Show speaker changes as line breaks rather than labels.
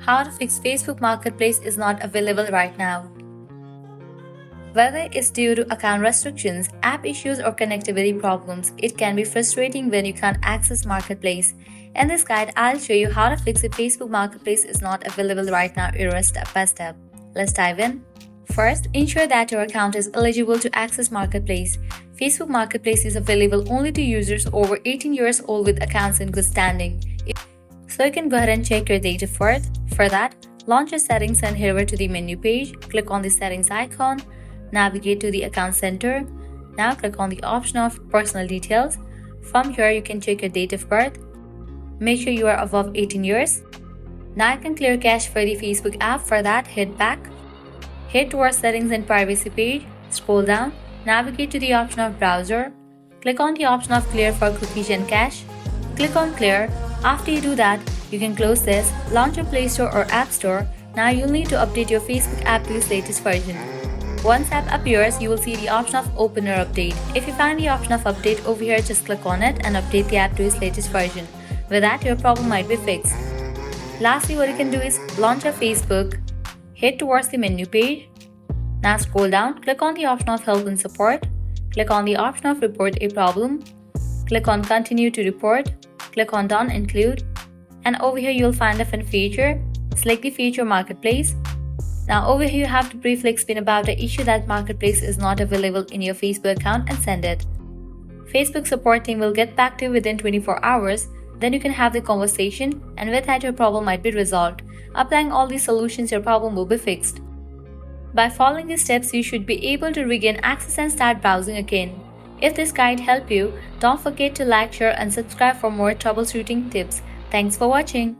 How to fix Facebook Marketplace is not available right now. Whether it's due to account restrictions, app issues, or connectivity problems, it can be frustrating when you can't access Marketplace. In this guide, I'll show you how to fix if Facebook Marketplace is not available right now era step by step. Let's dive in. First, ensure that your account is eligible to access Marketplace. Facebook Marketplace is available only to users over 18 years old with accounts in good standing. So you can go ahead and check your date of birth. For that, launch your settings and head over to the menu page. Click on the settings icon. Navigate to the account center. Now click on the option of personal details. From here, you can check your date of birth. Make sure you are above 18 years. Now you can clear cache for the Facebook app. For that, head back. Head towards settings and privacy page. Scroll down. Navigate to the option of browser. Click on the option of clear for cookies and cache. Click on clear. After you do that, you can close this, launch your Play Store or App Store. Now you'll need to update your Facebook app to its latest version. Once app appears, you will see the option of open or update. If you find the option of update over here, just click on it and update the app to its latest version. With that, your problem might be fixed. Lastly, what you can do is launch your Facebook, head towards the menu page. Now scroll down, click on the option of help and support. Click on the option of report a problem. Click on continue to report. Click on done include. And over here you'll find a fun feature. Select the feature Marketplace. Now over here you have to briefly explain about the issue that Marketplace is not available in your Facebook account and send it. Facebook support team will get back to you within 24 hours. Then you can have the conversation, and with that your problem might be resolved. Applying all these solutions, your problem will be fixed. By following these steps, you should be able to regain access and start browsing again. If this guide helped you, don't forget to like, share and subscribe for more troubleshooting tips. Thanks for watching.